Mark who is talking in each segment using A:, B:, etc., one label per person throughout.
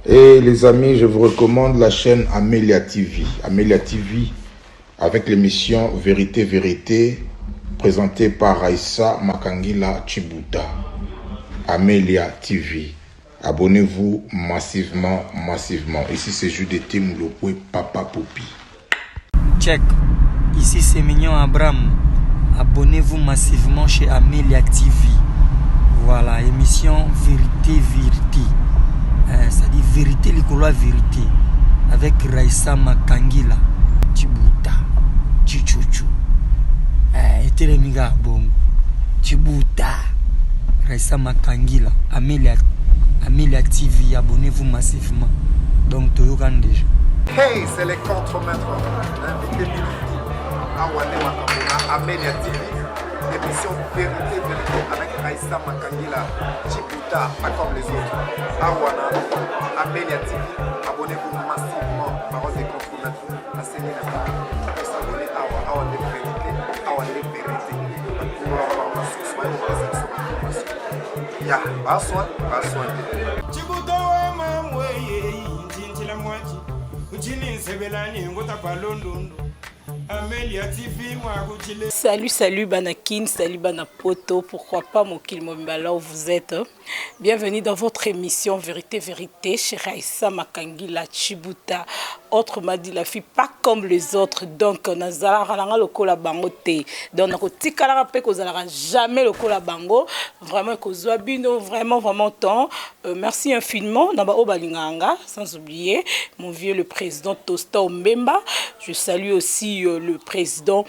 A: Et les amis, je vous recommande la chaîne Amelia TV. Amelia TV avec l'émission Vérité Vérité présentée par Raissa Makangila Chibuta. Amelia TV. Abonnez-vous massivement. Ici c'est Judith Moulopoué Papa Popi.
B: Check. Ici c'est Mignon Abraham. Abonnez-vous massivement chez Amelia TV. Voilà, émission Vérité Vérité. C'est-à-dire vérité, l'école vérité. Avec Raissa Makangila, Chibuta, Chichuchu. Et Telemiga Bongo. Chibuta. Raissa Makangila, Amelia TV. Abonnez-vous massivement. Donc, Toyokan déjà.
C: Hey, c'est les contre-maîtres. Invité Biliti. Awane Makambona, Amelia TV. Émission Vérité Vérité avec Raissa Makangila, Chibuta, pas comme les autres. Awana, Amelia TV, abonnez-vous massivement. Parole des contre-maîtres. La série est là. Vous s'abonner à Awa de Vérité, Awa de Vérité. Pour avoir ma source, ma information. Ya, bassoin.
D: Chibuta wa mamweye, njintila mwachi. Uchini sebelani ngota kwa London. Amelia TV, moi,
E: Salut Banakin, salut Banapoto, pourquoi pas mon Kilmomba là où vous êtes. Bienvenue dans votre émission Vérité Vérité chez Raissa Makangila Chibuta. Autre m'a dit la fille pas comme les autres, donc nazala ralanga le kola bango te. Donc on tikala rappel qu'on n'aura jamais le kola bango. Vraiment que Zouabino vraiment temps. Merci infiniment Naba Obalinganga, sans oublier mon vieux le président Tosta Mbemba. Je salue aussi le président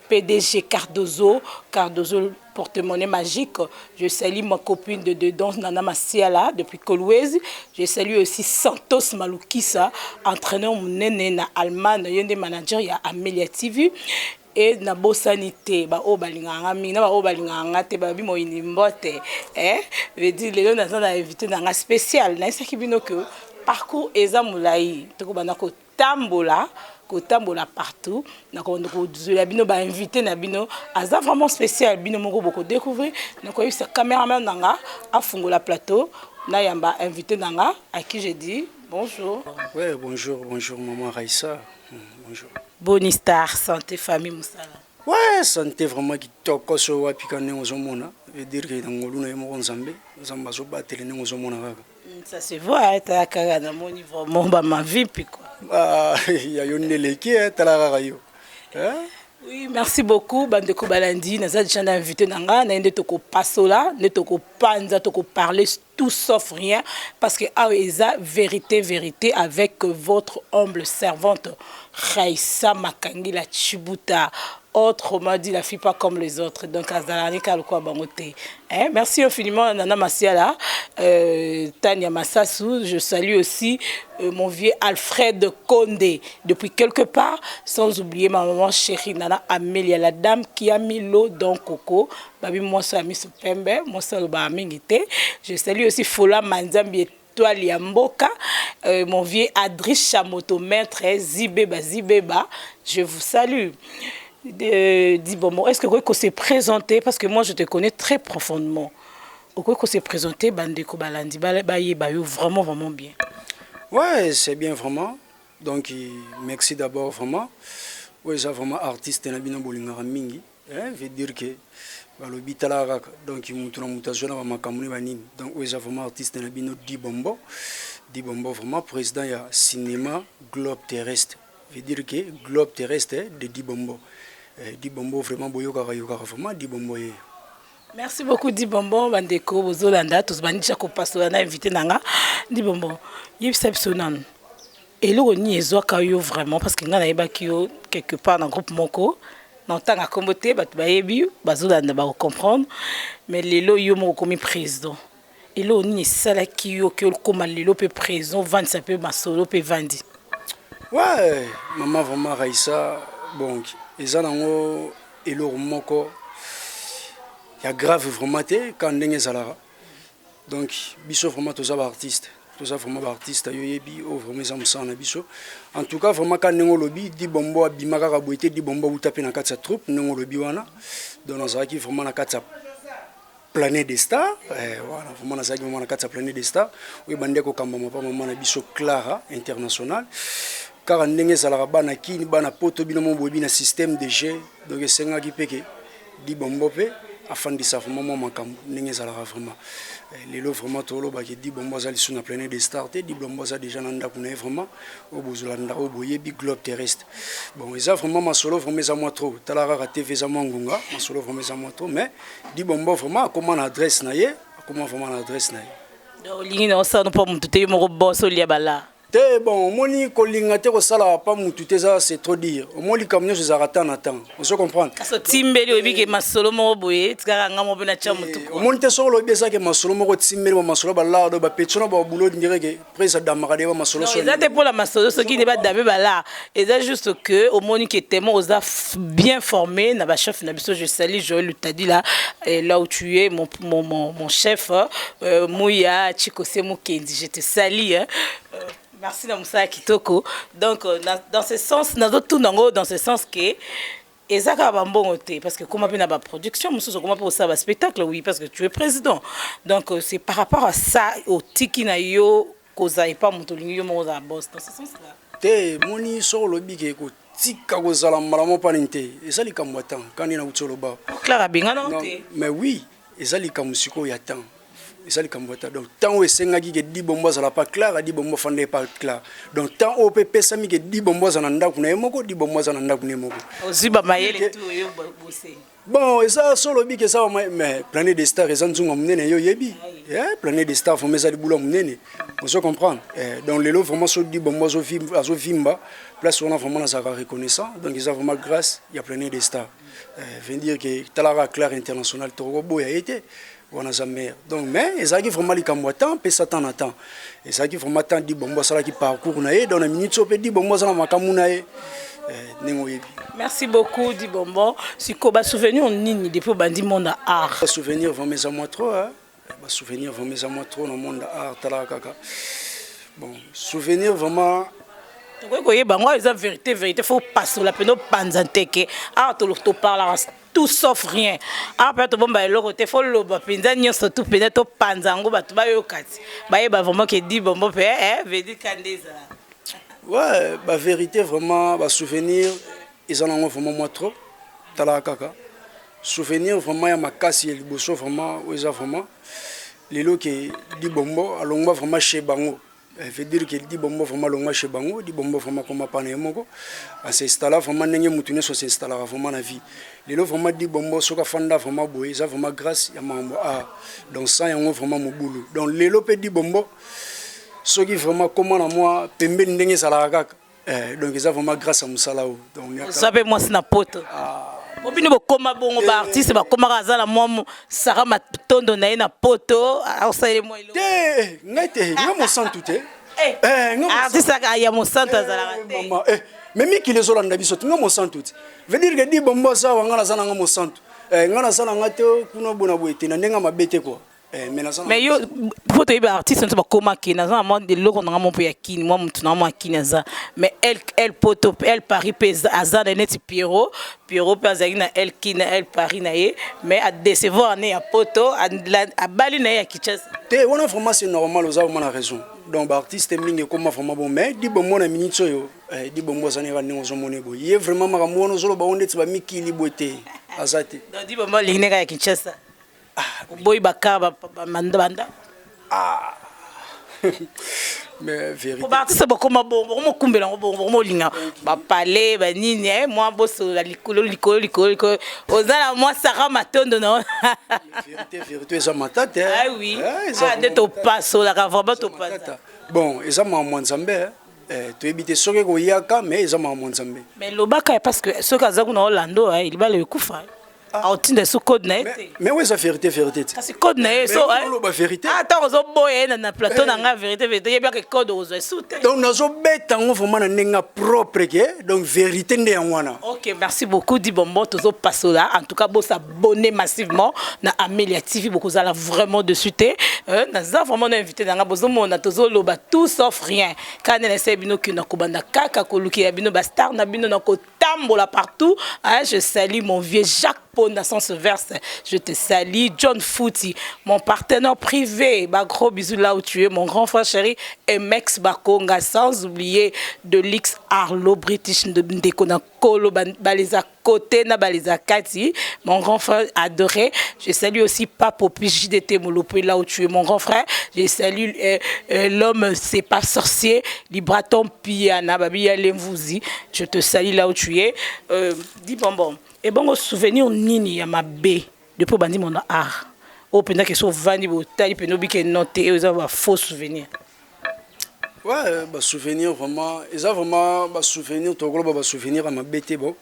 E: PDG Cardozo porte-monnaie magique. Je salue ma copine de dedans, Nana Masiala, depuis Kolwezi. Je salue aussi Santos Malukisa, entraîneur Mounene na Allemagne, yende manager ya Amelia TV. Et na bosanité ba obalinganga mina ba obalinganga te ba bi mo inimbote veut dire les gens na invité na spécial na ça qui bino que parcours eza mulai to ko bana ko tambola partout na ko la bino ba invité na bino aza vraiment spécial bino moko boko découvrir na ko sa caméraman nanga afungola plateau na yamba invité nanga à qui j'ai dit bonjour.
B: Ouais, bonjour maman Raissa. Bonjour.
E: Bonistar, santé, famille, Moussala.
B: Ouais, santé vraiment qui toko so wa pikane ozomona. Veut dire que dans ngoluna yemo nzambe, nzamba zo batele ne ozomona kaka.
E: Ça se voit, ta kaka na moni vraiment ba ma vie puis quoi.
B: Ah, ya yonele ki tala kaka yo. Hein?
E: Oui, merci beaucoup Bandeko Balandi, naza déjà invité nanga, na ende toko pasola, ne toko panza toko parler tout sauf rien parce que Aoueza vérité avec votre humble servante Raissa Makangila Chibuta. Autrement dit, la fille pas comme les autres. Donc, merci infiniment, Nana Masiala, Tania Massassou. Je salue aussi mon vieux Alfred Condé. Depuis quelque part, sans oublier ma maman chérie, Nana Amelia, la dame qui a mis l'eau dans Coco. Babi, moi, ça a mis ce pembe. Moi, ça a mis. Je salue aussi Fola Manzambi. Toi Liamboka, mon vieux Adrice Chamoto, maître Zibeba, je vous salue. Dis bon, est-ce que vous pouvez se présenter parce que moi je te connais très profondément. Vous pouvez se présenter Bandeko Balandi, vraiment bien.
B: Ouais, c'est bien vraiment. Donc merci d'abord vraiment. Ouais, j'ai vraiment artiste na bino bolingara mingi. Veut dire que balobi talaka donc mutuna mutation na makamuni banini. Donc ouais, j'ai vraiment artiste na bino Dibombo vraiment président ya cinéma Globe Terrestre. Veut dire que Globe Terrestre de Dibombo. Dibombo vraiment boyoka vraiment Dibombo.
E: Merci beaucoup Dibombo Bandeko Bozolanda tous bandisha ko pasola na invité nanga Dibombo. Yipsepsonan. Et là on y est kayo vraiment parce que ngana yeba kio quelque part dans groupe moko dans tant à comboter bat bayebi bazolanda ba comprendre mais lelo yo mo komi président. Et là on y est sala kio que comme lelo pe président vendre ça peut masolo pe vendre.
B: Ouais, maman vraiment Raissa bon eza nango eloko moko ya grave vraiment te quand ndenge zalara donc biso vraiment tous artistes vraiment artiste yo yebi o vraiment ça musana biso en tout cas vraiment quand ndenge lobi Dibombo abimaka ka boité Dibombo utape na katsa troupe ndenge lobi wana donc nazaki vraiment na katsa Planète des Stars, voilà, vraiment na zaki na kati Planète des Stars, oui bande ko kamba pa mama na biso Clara international. Car ndenge zalaka bana kini bana poto bino mo bobi na système de jeu, donc senga ki peke di bombo pe afandisa vraiment makambo ndenge zalaka vraiment. Lelo vraiment tolo ba ki di bombo zali sur na Planète des Stars, te di bombo za déjà nanda kuna vraiment au bozolanda au boyebi globe terrestre. Bon, ils a vraiment ma solo vraiment za moi trop. Talara TV za mangunga, ma solo vraiment za moi trop, mais di bombo vraiment comment adresse na ye, comment vraiment adresse na ye.
E: Donc lingi na ça no pas mutu te mo boss olia bala.
B: Te bon, moni kolinga te ko sala pas mutu te ça c'est trop dire. Moni kamnyo je zarata na temps. On se comprendre.
E: Kaso timbeli obi ke masolo mo boye, tika nga mo bena cha mutu.
B: Moni te solo obi ça ke masolo mo ko timbeli mo masolo bala do ba petona ba boulot ndire ke presa damarade ba masolo so.
E: Ça pour la masolo ce qui n'est pas dabe bala. Et c'est juste que au moni qui est tellement bien formé na ba chef na biso je salue Joël Lutadi là là où tu es mon chef Mouya Chikose Mukendi, je te salue hein. Merci Namoussa Kitoko. Donc dans ce sens, dans ce sens que ezaka bambongote parce que comment bien la production, monsieur comment pour ça spectacle oui parce que tu es président. Donc c'est par rapport à ça au tiki na yo koza et pas motolingi yo mo za boss dans ce sens là.
B: Te moni so lobi ke ko tika ko zala malamo paninte. Ezali kamwata quand ina utolo ba.
E: Clara binga non te.
B: Mais oui, ezali kamusiko ya temps. Ezali kamwata donc tant o sengaki ke di bombo zala pas clair di bombo fande pas clair donc tant o pe sami ke di bombo zana ndaku na yemoko di bombo zana ndaku ne moko
E: oziba mayele tout yo bossé
B: bon ça solo bi ke ça mais Planète des Stars ezan zunga munene yo yebi Planète des Stars faut mais ça di boulot munene on se comprendre donc les lots vraiment so di bombo zo vimba place on a vraiment na ça reconnaissant donc ils ont vraiment grâce il y a Planète des Stars veut dire que talara clair international toko boya été on a jamais donc mais ezaki vraiment li kamwata pe satan attend ezaki vraiment tant di bombo sala ki parcours na ye dans la minute so pe di bombo sala makamu na ye nengo yebi.
E: Merci beaucoup di bombo si ko ba souvenir nini depuis bandi monde art
B: souvenir vraiment za moi trop hein ba souvenir vraiment za moi trop dans monde art tala kaka bon souvenir vraiment
E: oui, vérité, faut passer la peine panzanteke. Ah, tu parles tout sauf rien. Ah, peut-être bon bah le côté faut le pinzanio surtout peut-être panzango bah tu vas yo kati. Bah vraiment qui dit bon bon veut dire candeza.
B: Ouais, bah vérité vraiment bah souvenir ils en ont vraiment moi trop. Tala kaka. Souvenir vraiment ya makasi el bosso vraiment ils vraiment les lots qui dit bombo alonga vraiment chez bango. Veut dire que dit bombo vraiment longa chez bango dit bombo vraiment comme pas nemoko à s'installer vraiment ndenge mutune so s'installer vraiment na vie les lots vraiment dit bombo soka fanda vraiment boy ça vraiment grâce ya mambo ah donc ça yango vraiment mobulu donc les lots pe dit bombo so qui vraiment comment na moi pembe ndenge sala kaka donc ça vraiment grâce à musala donc
E: ça peut moi c'est na poto obini bokoma bongo ba artiste bakoma kazala mwa sara matondo na ye na poto ausale mo ilo
B: te ngate ngamo santu te
E: artiste ya mo santu azala te
B: mama mais miki les olanda biso ngamo santu te veut dire que di bombo sa wangala sana ngamo santu ngana sana ngate kuna bona boete na ndenga mabete quoi
E: mais yo faut te artiste ne pas comment qui na za de loko na mo po ya kini moi mutu na mo akini za mais elle poto elle Paris pesa azana net Pierrot pesa na elle kina elle Paris na ye mais à décevoir ne ya poto a bali na ya Kinshasa
B: te wana vraiment c'est normal aux hommes on a raison donc artiste mingi comme vraiment bon mais di bon na minute yo di bon mo zane va ne zo monego ye vraiment makambo no zolo ba onde tsa ba mikili boete azate
E: donc di bon mo linga ya Kinshasa boy bakaba banda
B: ah mais vérité
E: ba artiste ba koma bon mo kumbela ngo mo linga ba parler ba nini moi bosso la likolo ozala moi sara matondo non
B: vérité ça matata
E: ah oui ça de to passo la vraiment to passo
B: bon eza maman nzambe tu éviter soke ko yaka mais eza maman nzambe
E: mais lobaka parce que soka za kuna Orlando il va le kufa autinde sous code na été
B: mais ouais ça vérité
E: c'est code na so
B: la vérité
E: attends zo boye na plateau na nga vérité il y a bien que code ozo soute
B: donc nazo beta ngo vraiment na nenga propre que donc vérité ndé ngwana.
E: OK merci beaucoup di bombo tozo passo là en tout cas bo s'abonner massivement na Amelia TV beaucoup ça là vraiment de suite na za vraiment invité na nga bozo mona tozo loba tout sauf rien quand na essaie bino ki na kobanda kaka koluki ya bino ba star na bino na ko tambola partout je salue mon vieux Jacques Ponda Sens Verse, je te salue. John Footy, mon partenaire privé, bah, gros bisous là où tu es, mon grand frère chéri, et Mex Bakonga, sans oublier de l'X Arlo British de Ndekona Kolo, Baleza Côté, na Baleza Kati, mon grand frère adoré. Je salue aussi Papo JDT Molopo, là où tu es, mon grand frère. Je salue l'homme, c'est pas sorcier, Libraton Piana, Babia Lemvouzi. Je te salue là où tu es. Dis bonbon. Et bon, au souvenir, Nini, ya ma B, depuis bandi mon art. Au pendant que so vandi botali, pendant que noté, ils ont un faux souvenir.
B: Ouais, bah souvenir vraiment, ils ont vraiment bah souvenir, tout gros bah souvenir à ma bête bon.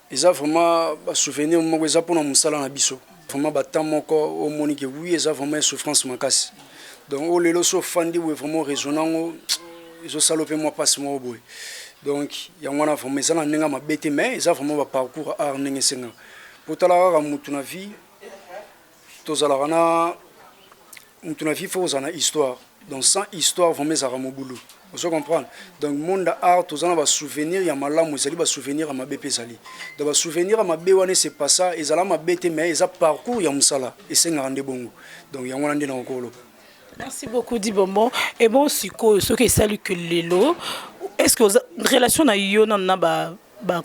B: Ils ont vraiment bah souvenir, moi ils ont pour nous saler na biso. Vraiment bah tant mon corps au monique oui, ils ont vraiment une souffrance ma casse. Donc au lelo so fandi ouais vraiment résonnant, ils ont salopé moi passe moi au boy. Donc il y a moi vraiment ça na nenga ma bête mais ils ont vraiment bah parcours art nenga senga. Pour talara mutu na vie, tozala na mutu na vie faut na histoire. Donc sans histoire vraiment ça ramo boulot. Vous comprenez? Donc monde art tous en va souvenir ya malamu ezali ba souvenir à ma BP sali. Donc ba souvenir à ma bewane c'est pas ça, ezala ma BT mais eza parcours ya musala et c'est ngande bongo. Donc ya ngwana ndina okolo.
E: Merci beaucoup Dibombo. Et bon siko ce que salut que lelo. Est-ce que relation na yo na ba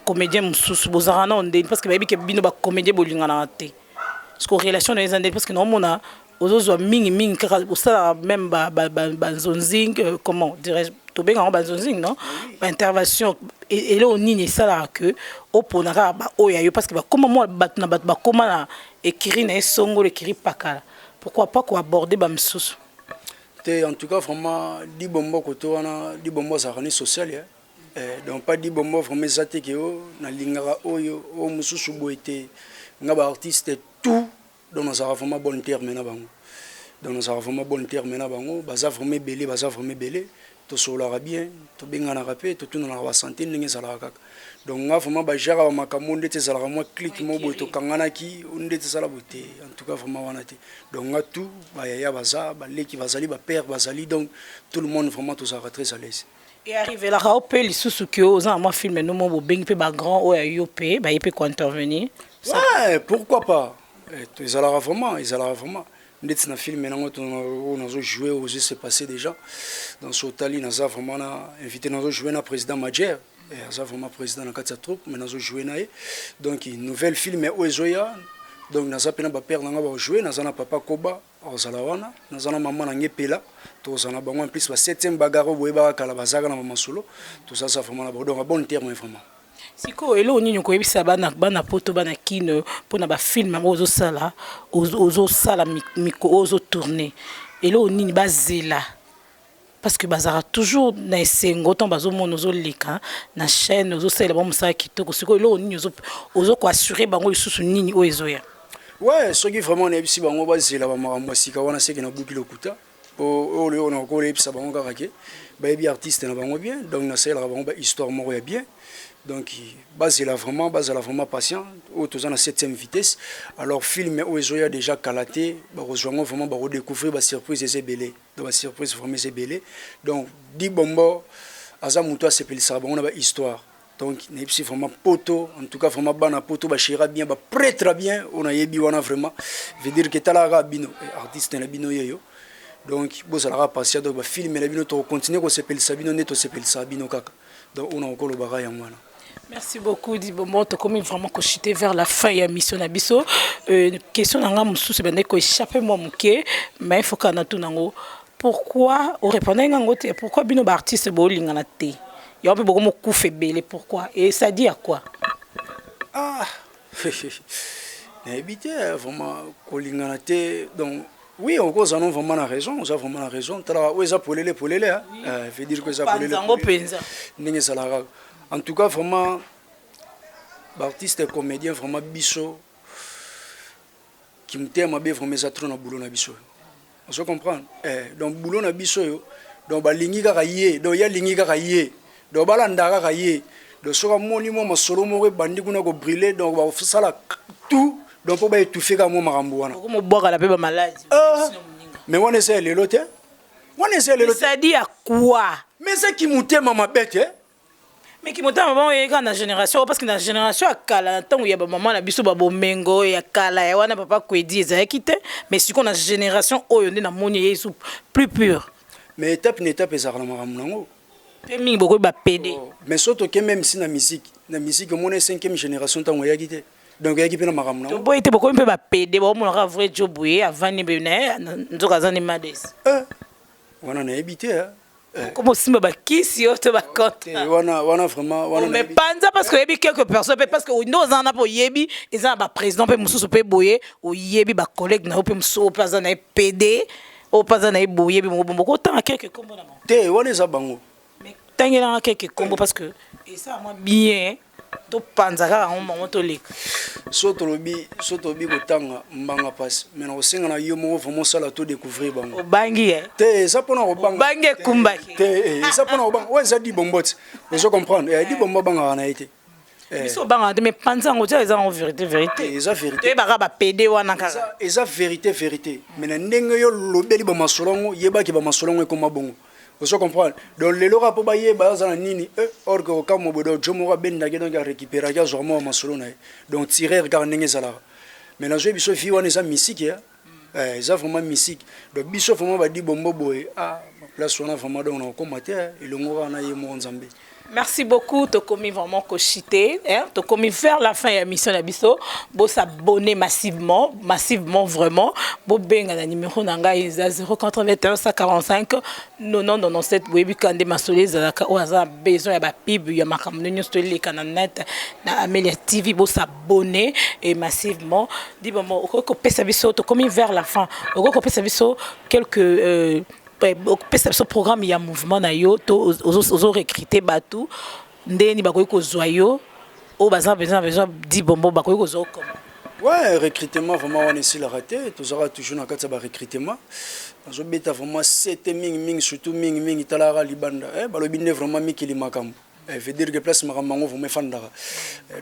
E: comédien mususu bozarana onde parce que ba bi ke bino ba comédien bolingana te. Est-ce que relation na les andé parce que non mona aux ming ça même banzonzing comment dirais-je tout bien en banzonzing non intervention et là on n'y ça là que au ponara ba oya parce que comment moi batna ba comment na écrire na songo écrire pakala pourquoi pas quoi aborder ba msusu
B: en tout cas vraiment di bombo koto wana di bombo ça rani social donc pas di bombo vraiment zate ke o na lingara oyo o msusu boité ngaba artiste tout donc nous avons vraiment bon terme na bango donc nous avons vraiment bon terme na bango baza vraiment belé to solara bien to bengana rapé to tuna na santé ndenge sala kaka donc nga vraiment ba jara makamonde te sala moi clic mo boto kangana ki onde te sala boté en tout cas vraiment wana te donc nga tout ba yaya baza ba leki bazali ba père bazali donc tout le monde vraiment tout ça très à l'aise.
E: Et arrivé là rapé les sous que aux en moi film no mo bengi pe ba grand o ya yopé ba yepé ko intervenir.
B: Ouais, pourquoi pas. Ils allaient vraiment. Ndetse na film maintenant on a joué aux jeux c'est passé déjà dans ce tali na za vraiment na invité na jouer na président Madjer et ça vraiment président na katsa troupe mais na jouer na donc nouvelle film au Ezoya donc na za pena ba père na ba jouer na za na papa Koba au Zalawana na za na maman na ngepela to za na bango en plus ba 7e bagaro boye ba kala bazaka na mama solo tout ça vraiment donc un bon terme vraiment.
E: Siko elo nyinyo ko yebisa bana poto bana kino pona ba film ozo sala miko ozo tourner elo nini bazela parce que bazara toujours na esengo ton bazo mono zo lika na chaîne ozo sala ba musala kitoko siko elo nini ozo ko assurer bango lisusu nini o ezoya
B: ouais ce qui vraiment na yebisi bango bazela ba makambo sika wana seki na buki lokuta o le on ko yebisa bango karake ba yebi artiste na bango bien donc na sala bango ba histoire moko ya bien. Donc, basé là vraiment patient. Au tout à 7e vitesse. Alors, film où ils ont déjà calaté, rejoignons vraiment redécouvrir la surprise et c'est belé. Donc, la surprise vraiment c'est belé. Donc, dit bombo, Azamuto s'appelle ça, on a une histoire. Donc, c'est vraiment poto, en tout cas vraiment bana poto, bachira bien, prêt très bien. On a yebi wana vraiment. Veut dire que talara bino, artiste na bino yo. Donc, bon ça la patient. Donc, film la bino to continuer qu'on s'appelle Sabino neto s'appelle Sabino kaka. Donc, on a encore le bagaille en moi.
E: Merci beaucoup Dibombo to comme vraiment ko chiter vers la fin ya mission na biso question nga mususu bende ko échapper moi muke mais il faut kana tout nango pourquoi on répondait ngo te pourquoi bino ba artiste bo lingana te ya pe boko mo kufe belé pourquoi et ça dit à quoi
B: ah n'habité vraiment ko lingana te donc oui on cause non vraiment la raison on a vraiment la raison tala ouais ça pour les hein veut dire que ça pour les
E: penza
B: ninge sala. En tout cas, vraiment, l'artiste et comédien, vraiment, biso, qui me t'aime bien, vraiment, ça tourne au boulot na biso. On comprend? Donc, boulot na biso, donc, ba lingi karaye, donc, ya lingi karaye, donc, ba landara karaye, donc, sur un monument, ma solo mori, bandi kuna ko brûler, donc, ba ça là, tout, donc, pour ba étouffer comme moi, maramboana.
E: Comment boire la paix maladie?
B: Mais on essaie les lots, on essaie les lots.
E: Ça dit à quoi?
B: Mais c'est qui me t'aime ma bête, hein?
E: Mais qui monte maman et quand la génération parce que la génération a kala tant où il y a maman la biso babo mengo ya kala ya wana papa kwedi ezaki quitté mais si qu'on a génération oyo na moni yesu plus pur
B: mais étape ezala maramnango
E: pe mingi boko ba PD
B: mais surtout que même si na musique mon 5e génération tant où ya quitté donc ya quitté na maramnango
E: to boy te boko mpe ba PD ba mo na vrai job oui avant ni bene nzoka zani mades
B: wana na habité
E: comment simba ba kisi oto ba compte
B: wana vraiment wana
E: mais panza parce que yebi quelques personnes parce que nous en a pour yebi ils ont ba président pe mususu pe boye o yebi ba collègue na pe mususu pe za na PD o pas za na boye bi mo ko tant quelques combo na mo
B: te wana za bango
E: mais tangela quelques combo parce que et ça moi bien to panza ka on moment to lek
B: soto lobi kotanga mbanga passe mais na osenga na yo mo vraiment sala to découvrir bango
E: bangi
B: te ça pona ko banga
E: bangi kumbaki
B: te ça pona ko banga ouais ça dit bombot vous comprendre dit bombo banga na été
E: biso banga mais panza ngo eza en vérité
B: eza vérité
E: te ba PD wana kaka
B: eza vérité mais na ndenge yo lobeli ba masolongo yeba ki ba masolongo e koma bongo vous comprenez donc les lora po ba yeba za na nini or que ka mo bodo jomo ben na donc récupérer ya zormo masolona donc tirer regarder ndenge zala mais na zo biso fi wana eza musique eza vraiment musique donc biso vraiment ba di bombo boy place on a vraiment donc on commater et le ngora na ye mo nzambe.
E: Merci beaucoup, Tokomi vraiment cochité, hein, Tokomi vers la fin de la mission Nabiso, bo s'abonner massivement vraiment, bo benga na numéro nanga isa 081 145 9097 webi kande masole zalaka o aza besoin ya ba pib ya makamno nyosto le kananet na Amelia TV bo s'abonner et massivement di bon ko pesa biso Tokomi vers la fin, ko pesa biso quelques ce programme il y a mouvement na yo to ozo recruter batu ndeni bakoyi ko zoyo o besoin di bombo bakoyi ko zo comme
B: ouais recrutement vraiment on est la raté tous aura toujours na katsa ba recrutement zo beta vraiment c'était ming surtout ming talara libanda balobi ne vraiment mikili makambo veut dire que place maramango vous me fandara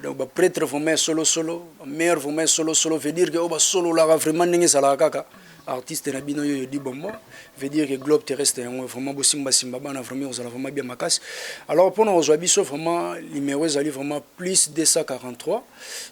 B: donc ba prêtre vraiment solo mère vraiment solo veut dire que o ba solo la vraiment ndenge sala kaka artiste na bino yo di bombo veut dire que globe terrestre vraiment simba bana vraiment vous allez vraiment bien makas alors pour nous aujourd'hui vraiment numéro est vraiment plus 243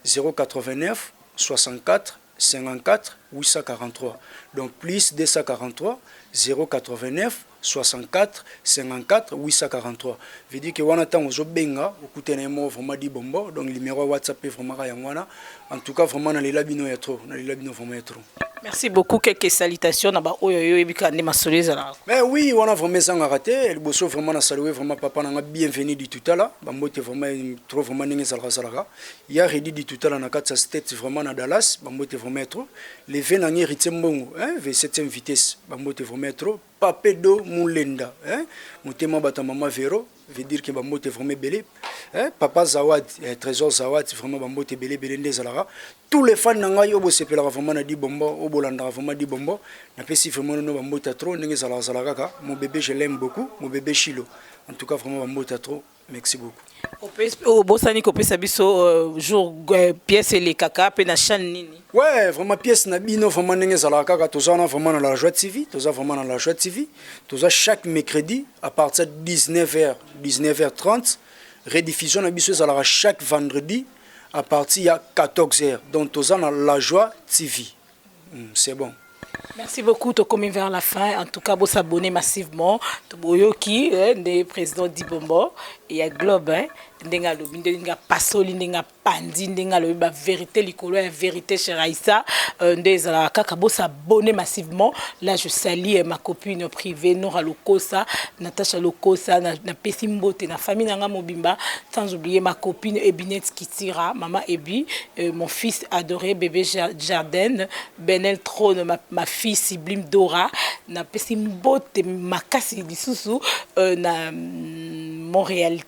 B: 089 64 54 843 donc plus 243 089 64 54 843 veut dire que wana tango zo benga okutena mo vraiment di bombo donc numéro WhatsApp vraiment ka yangwana en tout cas vraiment na lela bino ya trop na lela bino vraiment ya trop.
E: Merci beaucoup, quelques salutations na ba oyo ebikande masoleza na.
B: Mais oui, on a vraiment ça raté, le bosso vraiment na saluer vraiment papa na bienvenue du tout à l'heure, ba mote vraiment trop vraiment ninge salaka. Il y a redi du tout à l'heure na katsa state vraiment na Dallas, ba mote vraiment trop. Les vins na ngiri tsembongo, V7e vitesse, ba mote vraiment trop. Papedo Mulenda, mutema bata mama Vero, veut dire que ba mote vraiment belé. Papa Zawad, trésor Zawad, vraiment ba mote belé nde zalara. Tous les fans nanga yo bo sepela vraiment na di bombo, o bolanda vraiment di bombo. Na pesi vraiment no ba mote trop ndenge zalara kaka. Mon bébé je l'aime beaucoup, mon bébé Chilo. En tout cas vraiment ba mote trop. Merci beaucoup.
E: Au Bosani ko pesa biso jour pièce les kaka pe na chaîne nini.
B: Ouais, vraiment pièce na bino vraiment ndenge zala kaka tozana vraiment dans la Joie TV, toza vraiment dans la Joie TV. Toza chaque mercredi à partir de 19h30, rediffusion na biso zala chaque vendredi à partir de 14h. Donc toza dans la Joie TV. C'est bon.
E: Merci beaucoup, Tokomi vers la fin. En tout cas, vous s'abonnez massivement. Toboyoki, le président Dibombo, et il y a Globe, ndenga lobi ndenga pasoli ndenga pandi ndenga lobi ba vérité likolo ya vérité chez Raissa ndezala kaka bo s'abonner massivement. Là je salue ma copine privée Nora Lokosa, Natacha Lokosa, na pesi mbote na famille nanga mobimba, sans oublier ma copine Ebinette Kitira, maman Ebi, mon fils adoré bébé Jardin, Benel Trône, ma fille Sublime Dora, na pesi mbote makasi lisusu na Montréal,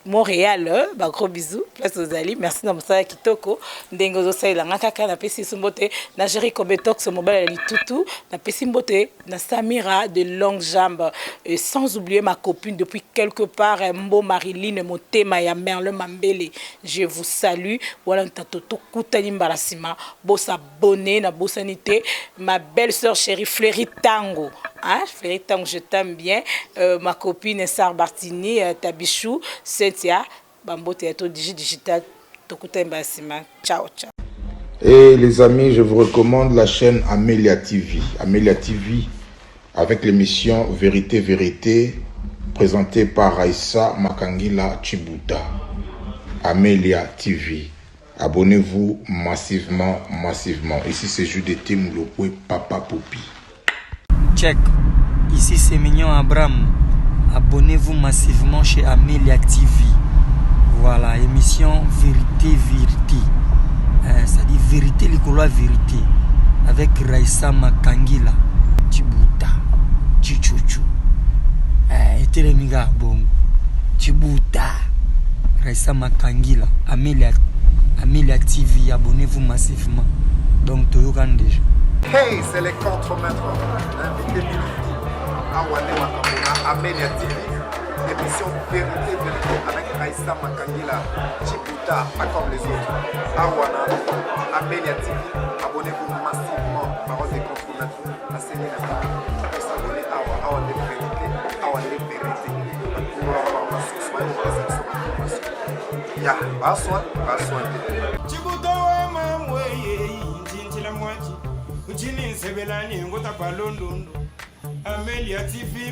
E: gros bisous, place aux alliés, merci na mosala kitoko, ndengo zo saila ngaka na pesi sumbote na Jerry Kobetox mobile ali tutu, na pesi mbote na Samira de longue jambe, et sans oublier ma copine depuis quelque part Mbo Marilyn Motema ya Merle Mambele. Je vous salue. Voilà ntato kutani mbarasima, bo s'abonner na bosanité, ma belle-sœur chérie Fleury Tango. Hein, Fleury Tango, je t'aime bien. Ma copine Sar Bartini, Tabichou, Cynthia, bambote ya to digital tokutemba sima. Ciao ciao.
A: Et les amis, je vous recommande la chaîne Amelia TV. Amelia TV avec l'émission Vérité Vérité présentée par Aïssa Makangila Chibuta. Amelia TV. Abonnez-vous massivement. Ici c'est Jude Moulopoué, Papa Popi.
F: Check. Ici c'est Mignon Abraham. Abonnez-vous massivement chez Amelia TV. Voilà, émission Vérité Vérité. Ça dit vérité, l'école vérité. Avec Raissa Makangila Chibuta. Chichuchu. Et Telemiga Bongo. Chibuta. Raissa Makangila. Amelia TV. Abonnez-vous massivement. Donc, Toyogan déjà.
C: Hey, c'est les contre-maîtres. Invité Miliki. Awane Makabuna. Amelia TV. Émission Vérité Vérité avec Raissa Makangila Chibuta, pas comme les autres. Awana, Amelia TV, abonnez-vous massivement. Parole des contre-maîtres. La scène est là. Vous s'abonnez à Awane Vérité, Awane Vérité. Pour avoir ma source, ya, pas soin.
D: Chibuta wa mamweye njintila mwachi. Uchini sebelani ngota pa London. Amelia TV.